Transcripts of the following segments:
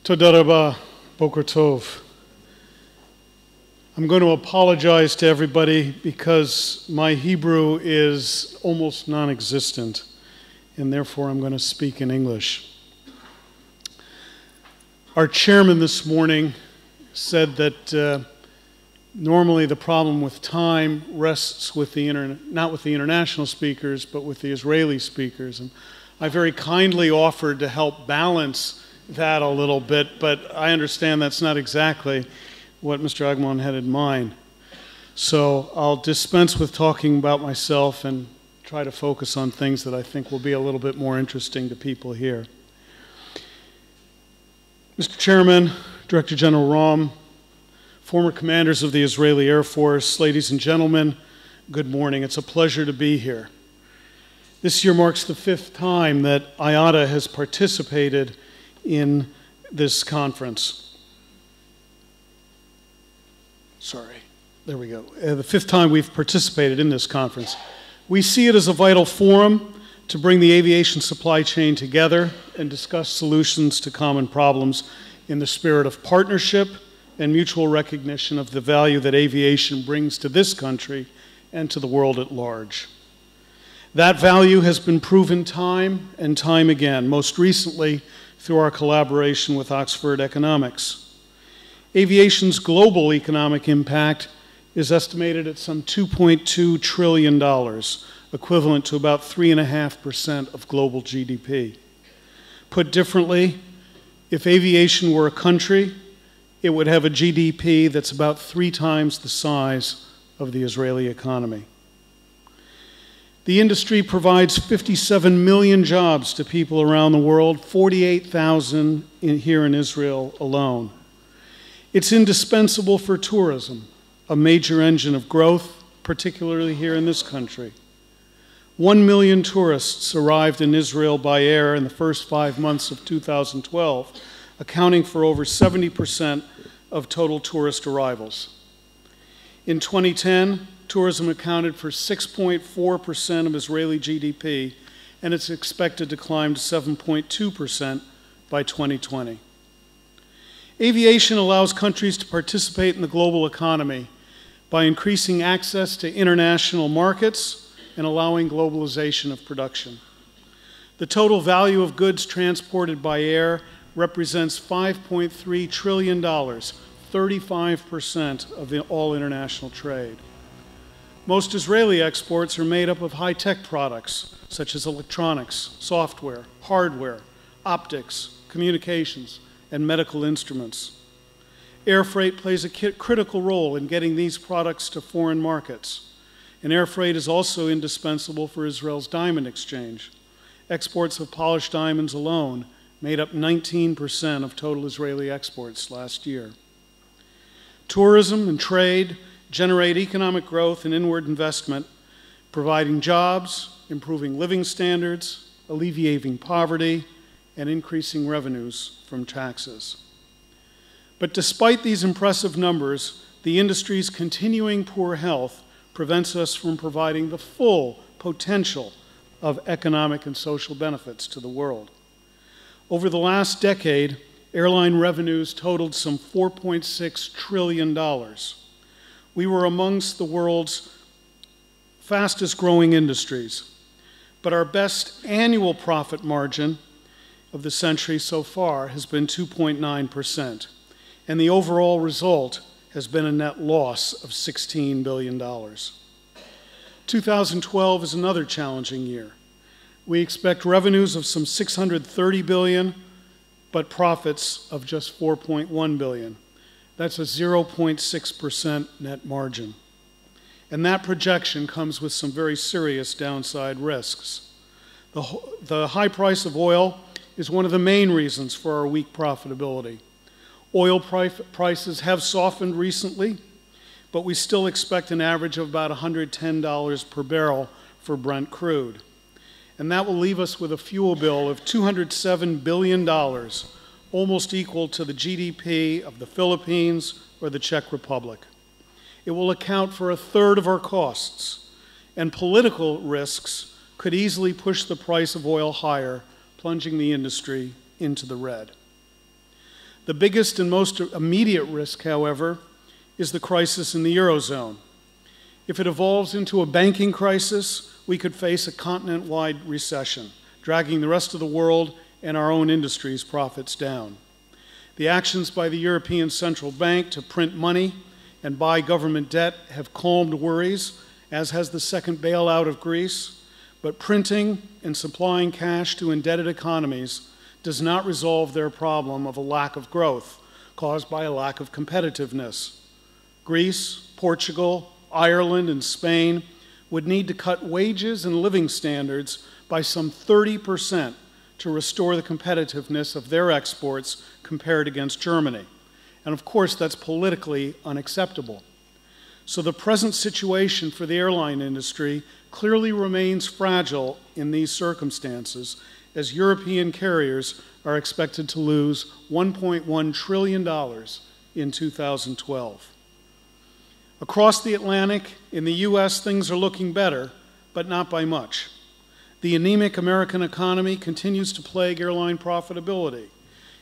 Toda raba, boker tov. I'm going to apologize to everybody because my Hebrew is almost non-existent, and therefore I'm going to speak in English. Our chairman this morning said that normally the problem with time rests with the not with the international speakers, but with the Israeli speakers. And I very kindly offered to help balance that a little bit, but I understand that's not exactly what Mr. Agmon had in mind. So I'll dispense with talking about myself and try to focus on things that I think will be a little bit more interesting to people here. Mr. Chairman, Director General Ram, former commanders of the Israeli Air Force, ladies and gentlemen, good morning. It's a pleasure to be here. This year marks the 5th time that Iata has participated in this conference. Sorry, there we go. The 5th time we've participated in this conference. We see it as a vital forum to bring the aviation supply chain together and discuss solutions to common problems in the spirit of partnership and mutual recognition of the value that aviation brings to this country and to the world at large. That value has been proven time and time again, most recently through our collaboration with Oxford Economics. Aviation's global economic impact is estimated at some $2.2 trillion, equivalent to about 3.5% of global GDP. Put differently, if aviation were a country, it would have a GDP that's about 3 times the size of the Israeli economy. The industry provides 57 million jobs to people around the world, 48,000 here in Israel alone. It's indispensable for tourism, a major engine of growth, particularly here in this country. 1 million tourists arrived in Israel by air in the first 5 months of 2012, accounting for over 70% of total tourist arrivals. In 2010, tourism accounted for 6.4% of Israeli GDP, and it's expected to climb to 7.2% by 2020. Aviation allows countries to participate in the global economy by increasing access to international markets and allowing globalization of production. The total value of goods transported by air represents $5.3 trillion, 35% of all international trade. Most Israeli exports are made up of high-tech products, such as electronics, software, hardware, optics, communications, and medical instruments. Air freight plays a critical role in getting these products to foreign markets. And air freight is also indispensable for Israel's diamond exchange. Exports of polished diamonds alone made up 19% of total Israeli exports last year. Tourism and trade generate economic growth and inward investment, providing jobs, improving living standards, alleviating poverty, and increasing revenues from taxes. But despite these impressive numbers, the industry's continuing poor health prevents us from providing the full potential of economic and social benefits to the world. Over the last decade, airline revenues totaled some $4.6 trillion. We were amongst the world's fastest growing industries, but our best annual profit margin of the century so far has been 2.9%, and the overall result has been a net loss of $16 billion. 2012 is another challenging year. We expect revenues of some $630 billion, but profits of just $4.1 billion. That's a 0.6% net margin. And that projection comes with some very serious downside risks. The high price of oil is one of the main reasons for our weak profitability. Oil prices have softened recently, but we still expect an average of about $110 per barrel for Brent crude. And that will leave us with a fuel bill of $207 billion, almost equal to the GDP of the Philippines or the Czech Republic. It will account for 1/3 of our costs, and political risks could easily push the price of oil higher, plunging the industry into the red. The biggest and most immediate risk, however, is the crisis in the Eurozone. If it evolves into a banking crisis, we could face a continent-wide recession, dragging the rest of the world and our own industry's profits down. The actions by the European Central Bank to print money and buy government debt have calmed worries, as has the second bailout of Greece, but printing and supplying cash to indebted economies does not resolve their problem of a lack of growth caused by a lack of competitiveness. Greece, Portugal, Ireland, and Spain would need to cut wages and living standards by some 30% to restore the competitiveness of their exports compared against Germany. And of course, that's politically unacceptable. So the present situation for the airline industry clearly remains fragile in these circumstances, as European carriers are expected to lose $1.1 trillion in 2012. Across the Atlantic, in the US, things are looking better, but not by much. The anemic American economy continues to plague airline profitability.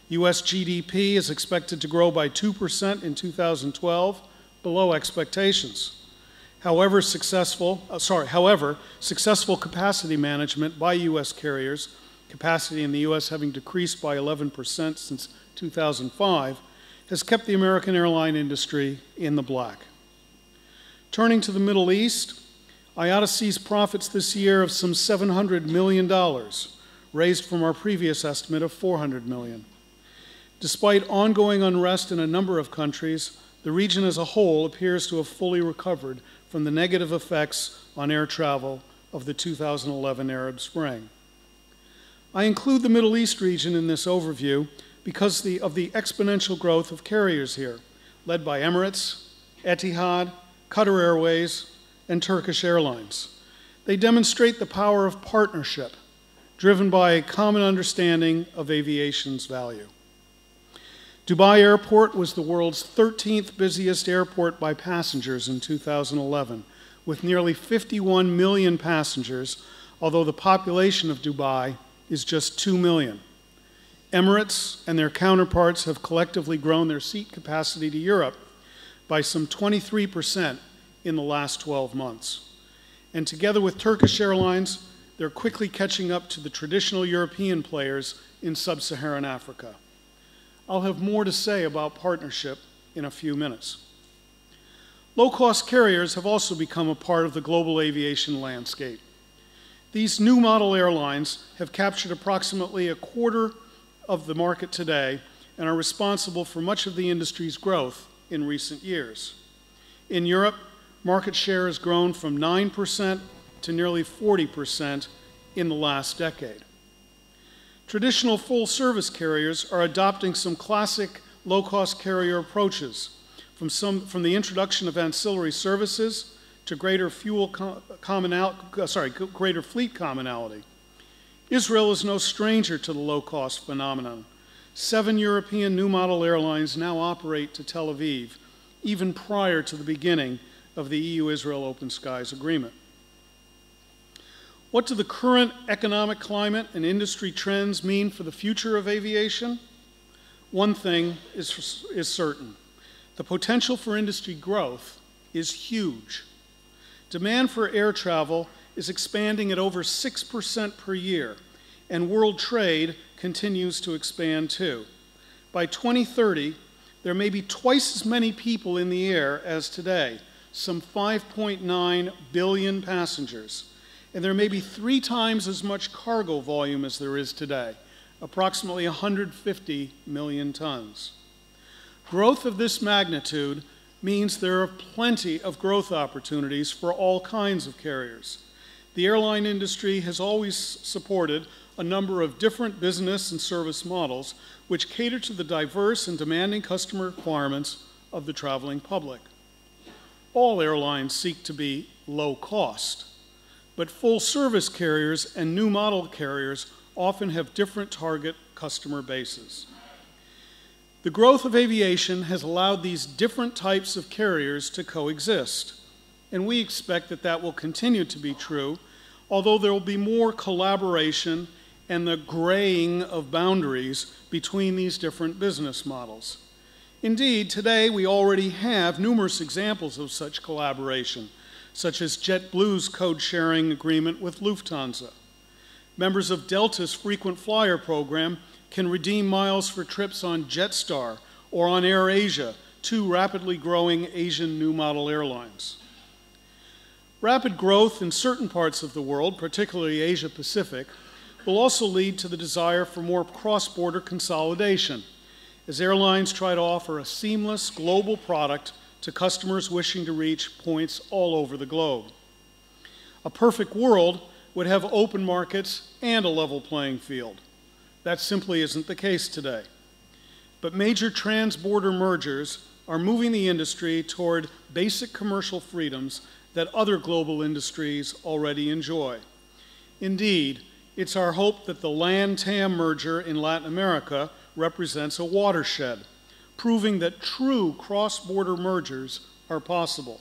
US GDP is expected to grow by 2% in 2012, below expectations. However, successful capacity management by US carriers, capacity in the US having decreased by 11% since 2005, has kept the American airline industry in the black. Turning to the Middle East, Iata sees profits this year of some $700 million, raised from our previous estimate of $400 million. Despite ongoing unrest in a number of countries, the region as a whole appears to have fully recovered from the negative effects on air travel of the 2011 Arab Spring. I include the Middle East region in this overview because of the exponential growth of carriers here, led by Emirates, Etihad, Qatar Airways, and Turkish Airlines. They demonstrate the power of partnership, driven by a common understanding of aviation's value. Dubai Airport was the world's 13th busiest airport by passengers in 2011, with nearly 51 million passengers, although the population of Dubai is just 2 million. Emirates and their counterparts have collectively grown their seat capacity to Europe by some 23% in the last 12 months. And together with Turkish Airlines, they're quickly catching up to the traditional European players in sub-Saharan Africa. I'll have more to say about partnership in a few minutes. Low-cost carriers have also become a part of the global aviation landscape. These new model airlines have captured approximately a quarter of the market today and are responsible for much of the industry's growth in recent years. In Europe, market share has grown from 9% to nearly 40% in the last decade. Traditional full-service carriers are adopting some classic low-cost carrier approaches, from the introduction of ancillary services to greater greater fleet commonality. Israel is no stranger to the low-cost phenomenon. 7 European new model airlines now operate to Tel Aviv, even prior to the beginning of the EU-Israel Open Skies Agreement. What do the current economic climate and industry trends mean for the future of aviation? One thing is certain. The potential for industry growth is huge. Demand for air travel is expanding at over 6% per year, and world trade continues to expand too. By 2030, there may be twice as many people in the air as today, some 5.9 billion passengers. And there may be 3 times as much cargo volume as there is today, approximately 150 million tons. Growth of this magnitude means there are plenty of growth opportunities for all kinds of carriers. The airline industry has always supported a number of different business and service models which cater to the diverse and demanding customer requirements of the traveling public. All airlines seek to be low cost, but full-service carriers and new model carriers often have different target customer bases. The growth of aviation has allowed these different types of carriers to coexist, and we expect that that will continue to be true, although there will be more collaboration and the graying of boundaries between these different business models. Indeed, today we already have numerous examples of such collaboration, such as JetBlue's code-sharing agreement with Lufthansa. Members of Delta's frequent flyer program can redeem miles for trips on Jetstar or on AirAsia, two rapidly growing Asian new model airlines. Rapid growth in certain parts of the world, particularly Asia Pacific, will also lead to the desire for more cross-border consolidation, as airlines try to offer a seamless global product to customers wishing to reach points all over the globe. A perfect world would have open markets and a level playing field. That simply isn't the case today. But major trans-border mergers are moving the industry toward basic commercial freedoms that other global industries already enjoy. Indeed, it's our hope that the LAN-TAM merger in Latin America represents a watershed, proving that true cross-border mergers are possible.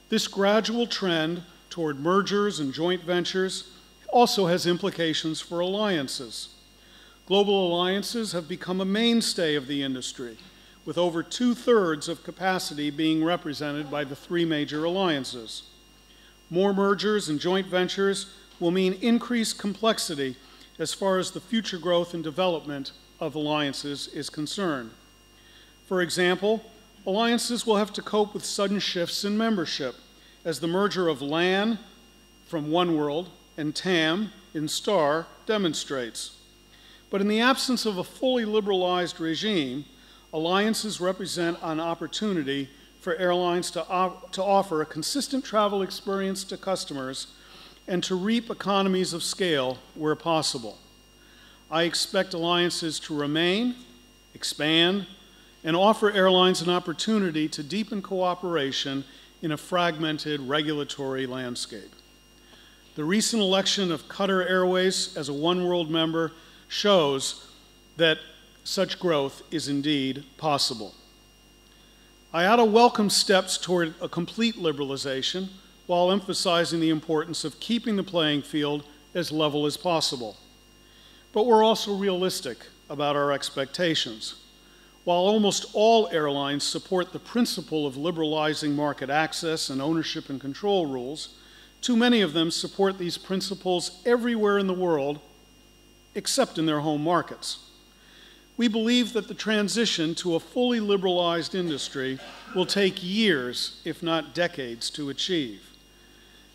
This gradual trend toward mergers and joint ventures also has implications for alliances. Global alliances have become a mainstay of the industry, with over 2/3 of capacity being represented by the three major alliances. More mergers and joint ventures will mean increased complexity as far as the future growth and development of alliances is concerned. For example, alliances will have to cope with sudden shifts in membership, as the merger of LAN from One World and TAM in STAR demonstrates. But in the absence of a fully liberalized regime, alliances represent an opportunity for airlines to offer a consistent travel experience to customers and to reap economies of scale where possible. I expect alliances to remain, expand, and offer airlines an opportunity to deepen cooperation in a fragmented regulatory landscape. The recent election of Qatar Airways as a One World member shows that such growth is indeed possible. Iata welcomes steps toward a complete liberalization while emphasizing the importance of keeping the playing field as level as possible. But we're also realistic about our expectations. While almost all airlines support the principle of liberalizing market access and ownership and control rules, too many of them support these principles everywhere in the world except in their home markets. We believe that the transition to a fully liberalized industry will take years, if not decades, to achieve.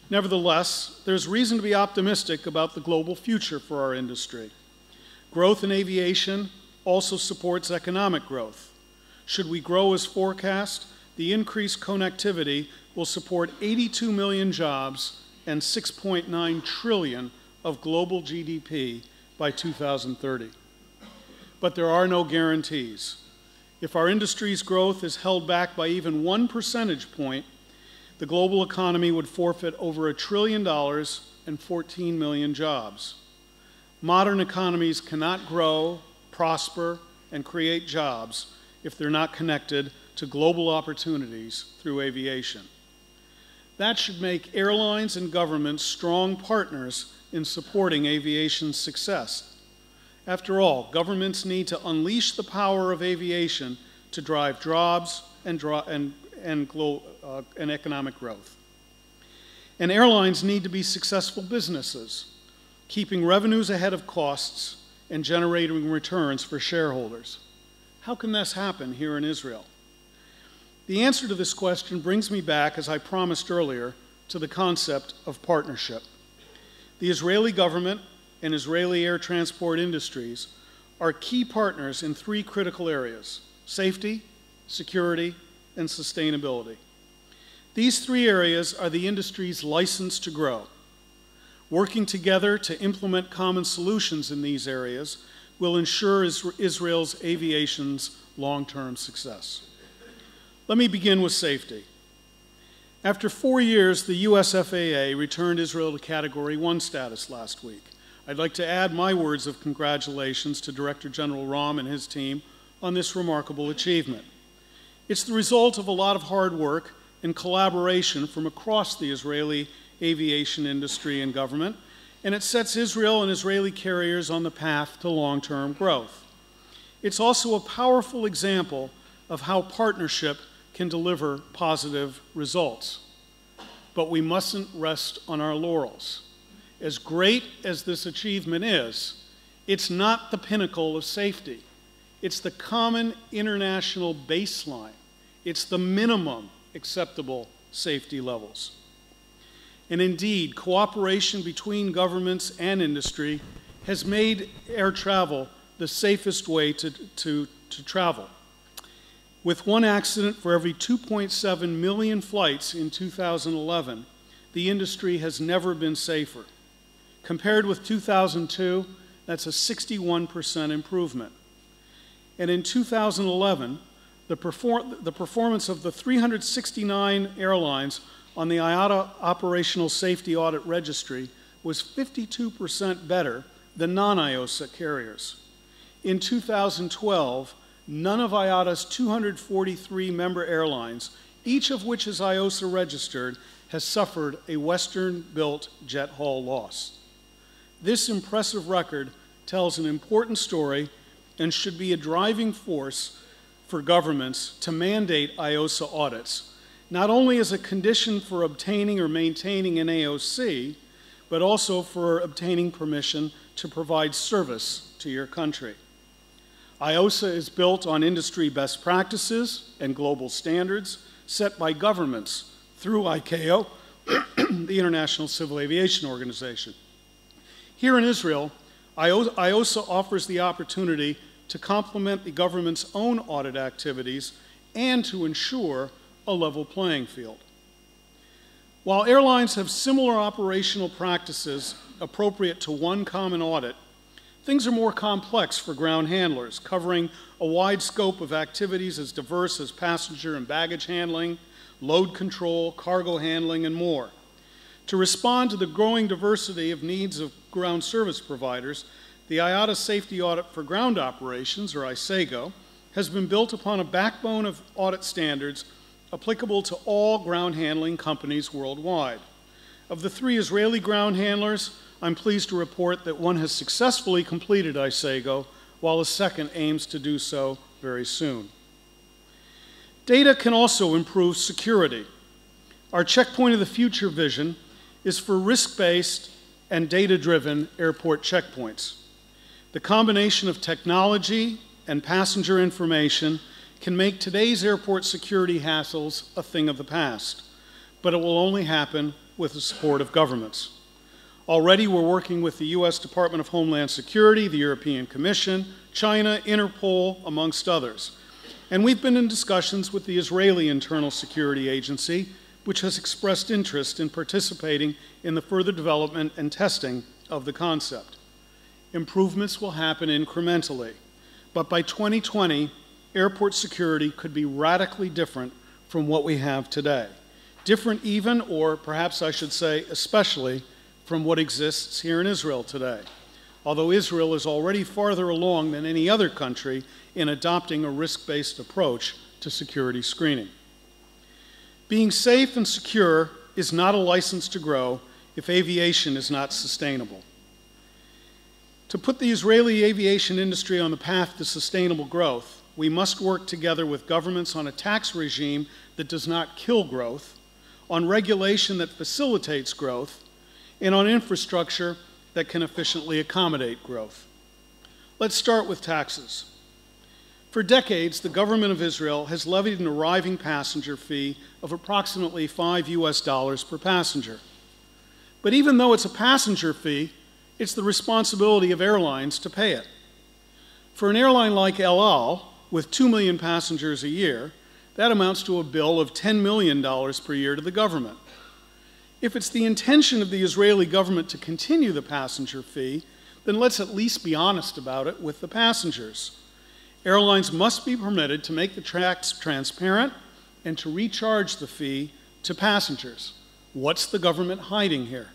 Nevertheless, there's reason to be optimistic about the global future for our industry. Growth in aviation also supports economic growth. Should we grow as forecast, the increased connectivity will support 82 million jobs and 6.9 trillion of global GDP by 2030. But there are no guarantees. If our industry's growth is held back by even 1 percentage point, the global economy would forfeit over $1 trillion and 14 million jobs. Modern economies cannot grow, prosper, and create jobs if they're not connected to global opportunities through aviation. That should make airlines and governments strong partners in supporting aviation's success. After all, governments need to unleash the power of aviation to drive jobs and economic growth. And airlines need to be successful businesses, keeping revenues ahead of costs and generating returns for shareholders. How can this happen here in Israel? The answer to this question brings me back, as I promised earlier, to the concept of partnership. The Israeli government and Israeli air transport industries are key partners in 3 critical areas: safety, security, and sustainability. These 3 areas are the industry's license to grow. Working together to implement common solutions in these areas will ensure Israel's aviation's long-term success. Let me begin with safety. After 4 years, the US FAA returned Israel to Category 1 status last week. I'd like to add my words of congratulations to Director General Ram and his team on this remarkable achievement. It's the result of a lot of hard work and collaboration from across the Israeli aviation industry and government, and it sets Israel and Israeli carriers on the path to long-term growth. It's also a powerful example of how partnership can deliver positive results. But we mustn't rest on our laurels. As great as this achievement is, it's not the pinnacle of safety. It's the common international baseline. It's the minimum acceptable safety levels. And indeed, cooperation between governments and industry has made air travel the safest way to travel. With one accident for every 2.7 million flights in 2011, the industry has never been safer. Compared with 2002, that's a 61% improvement. And in 2011, the performance of the 369 airlines on the Iata Operational Safety Audit Registry was 52% better than non-IOSA carriers. In 2012, none of IATA's 243 member airlines, each of which is IOSA registered, has suffered a Western-built jet hull loss. This impressive record tells an important story and should be a driving force for governments to mandate IOSA audits, not only as a condition for obtaining or maintaining an AOC, but also for obtaining permission to provide service to your country. IOSA is built on industry best practices and global standards set by governments through ICAO, the International Civil Aviation Organization. Here in Israel, IOSA offers the opportunity to complement the government's own audit activities and to ensure a level playing field. While airlines have similar operational practices appropriate to one common audit, things are more complex for ground handlers, covering a wide scope of activities as diverse as passenger and baggage handling, load control, cargo handling, and more. To respond to the growing diversity of needs of ground service providers, the IATA Safety Audit for Ground Operations, or ISAGO, has been built upon a backbone of audit standards applicable to all ground handling companies worldwide. Of the 3 Israeli ground handlers, I'm pleased to report that one has successfully completed ISAGO, while a second aims to do so very soon. Data can also improve security. Our Checkpoint of the Future vision is for risk-based and data-driven airport checkpoints. The combination of technology and passenger information can make today's airport security hassles a thing of the past, but it will only happen with the support of governments. Already we're working with the U.S. Department of Homeland Security, the European Commission, China, Interpol, amongst others. And we've been in discussions with the Israeli Internal Security Agency, which has expressed interest in participating in the further development and testing of the concept. Improvements will happen incrementally, but by 2020, airport security could be radically different from what we have today. Different even, or perhaps I should say especially, from what exists here in Israel today, although Israel is already farther along than any other country in adopting a risk-based approach to security screening. Being safe and secure is not a license to grow if aviation is not sustainable. To put the Israeli aviation industry on the path to sustainable growth, we must work together with governments on a tax regime that does not kill growth, on regulation that facilitates growth, and on infrastructure that can efficiently accommodate growth. Let's start with taxes. For decades, the government of Israel has levied an arriving passenger fee of approximately $5 per passenger. But even though it's a passenger fee, it's the responsibility of airlines to pay it. For an airline like El Al, with 2 million passengers a year, that amounts to a bill of $10 million per year to the government. If it's the intention of the Israeli government to continue the passenger fee, then let's at least be honest about it with the passengers. Airlines must be permitted to make the tax transparent and to recharge the fee to passengers. What's the government hiding here?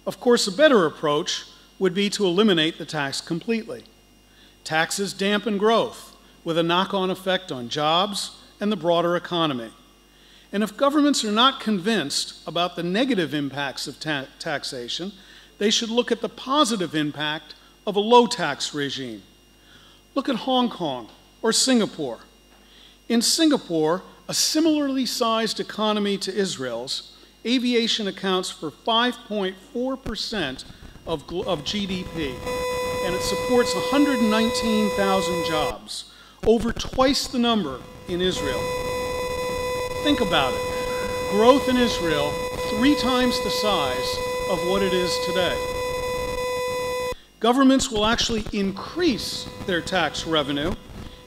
Of course, a better approach would be to eliminate the tax completely. Taxes dampen growth, with a knock-on effect on jobs and the broader economy. And if governments are not convinced about the negative impacts of taxation, they should look at the positive impact of a low-tax regime. Look at Hong Kong or Singapore. In Singapore, a similarly sized economy to Israel's, aviation accounts for 5.4% of GDP, and it supports 119,000 jobs, over twice the number in Israel. Think about it. Growth in Israel 3 times the size of what it is today. Governments will actually increase their tax revenue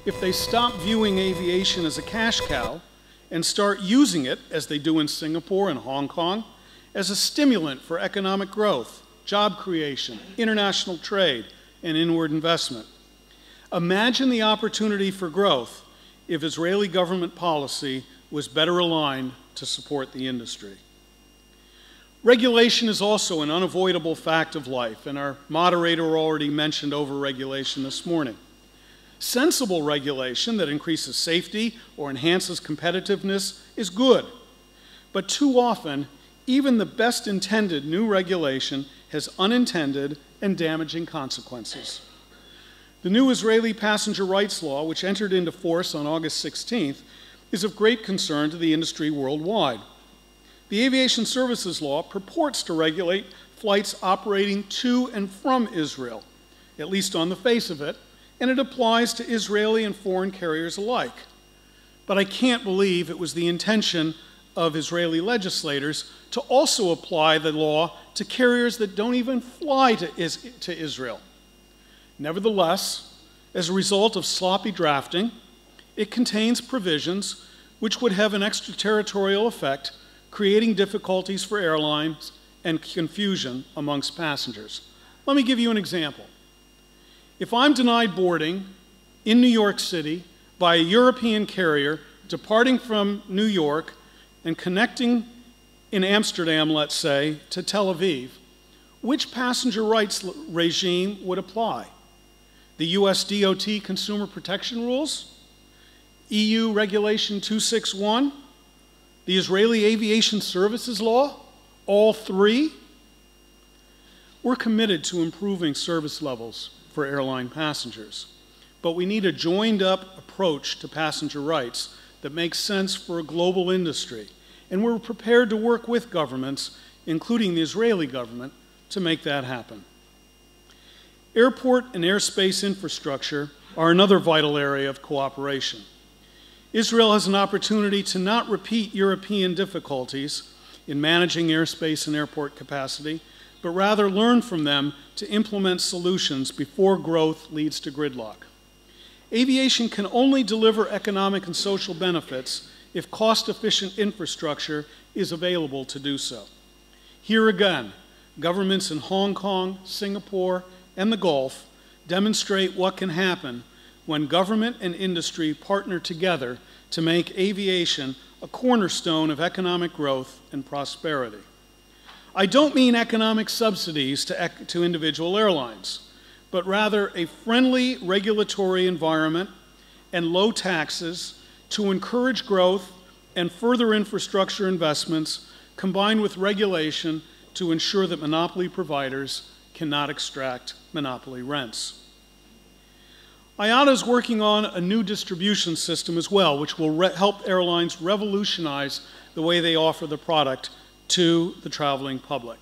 if they stop viewing aviation as a cash cow and start using it, as they do in Singapore and Hong Kong, as a stimulant for economic growth, job creation, international trade, and inward investment. Imagine the opportunity for growth if Israeli government policy was better aligned to support the industry. Regulation is also an unavoidable fact of life, and our moderator already mentioned overregulation this morning. Sensible regulation that increases safety or enhances competitiveness is good, but too often, even the best intended new regulation has unintended and damaging consequences. The new Israeli passenger rights law, which entered into force on August 16th, is of great concern to the industry worldwide. The aviation services law purports to regulate flights operating to and from Israel, at least on the face of it, and it applies to Israeli and foreign carriers alike. But I can't believe it was the intention of Israeli legislators to also apply the law to carriers that don't even fly to Israel. Nevertheless, as a result of sloppy drafting, it contains provisions which would have an extraterritorial effect, creating difficulties for airlines and confusion amongst passengers. Let me give you an example. If I'm denied boarding in New York City by a European carrier departing from New York and connecting in Amsterdam, let's say, to Tel Aviv, which passenger rights regime would apply? The US DOT consumer protection rules? EU Regulation 261? The Israeli Aviation Services Law? All 3? We're committed to improving service levels for airline passengers, but we need a joined-up approach to passenger rights that makes sense for a global industry, and we're prepared to work with governments, including the Israeli government, to make that happen. Airport and airspace infrastructure are another vital area of cooperation. Israel has an opportunity to not repeat European difficulties in managing airspace and airport capacity, but rather learn from them to implement solutions before growth leads to gridlock. Aviation can only deliver economic and social benefits if cost-efficient infrastructure is available to do so. Here again, governments in Hong Kong, Singapore, and the Gulf demonstrate what can happen when government and industry partner together to make aviation a cornerstone of economic growth and prosperity. I don't mean economic subsidies to individual airlines, but rather a friendly regulatory environment and low taxes to encourage growth and further infrastructure investments combined with regulation to ensure that monopoly providers cannot extract monopoly rents. Iata is working on a new distribution system as well, which will help airlines revolutionize the way they offer the product to the traveling public.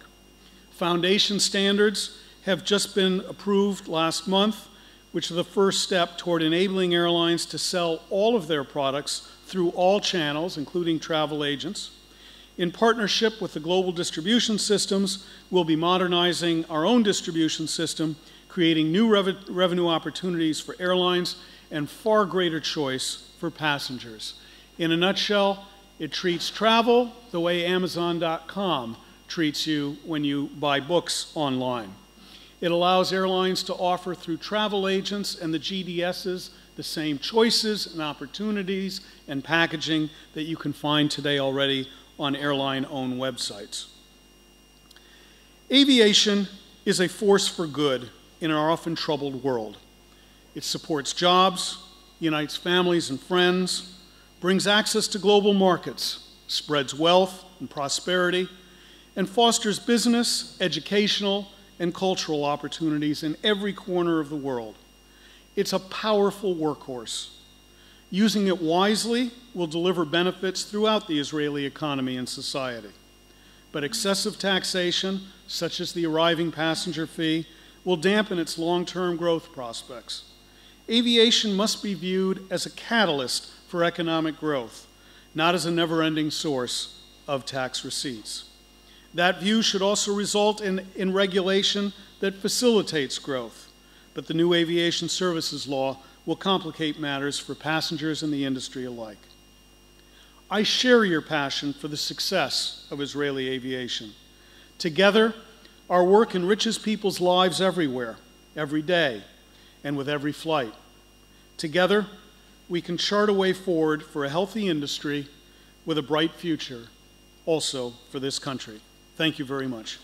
Foundation standards have just been approved last month, which are the first step toward enabling airlines to sell all of their products through all channels, including travel agents. In partnership with the global distribution systems, we'll be modernizing our own distribution system, creating new revenue opportunities for airlines and far greater choice for passengers. In a nutshell, it treats travel the way Amazon.com treats you when you buy books online. It allows airlines to offer through travel agents and the GDSs the same choices and opportunities and packaging that you can find today already on airline-owned websites. Aviation is a force for good in our often troubled world. It supports jobs, unites families and friends, brings access to global markets, spreads wealth and prosperity, and fosters business, educational, and cultural opportunities in every corner of the world. It's a powerful workhorse. Using it wisely will deliver benefits throughout the Israeli economy and society. But excessive taxation, such as the arriving passenger fee, will dampen its long-term growth prospects. Aviation must be viewed as a catalyst for economic growth, not as a never-ending source of tax receipts. That view should also result in regulation that facilitates growth, but the new aviation services law will complicate matters for passengers and the industry alike. I share your passion for the success of Israeli aviation. Together, our work enriches people's lives everywhere, every day, and with every flight. Together, we can chart a way forward for a healthy industry with a bright future, also for this country. Thank you very much.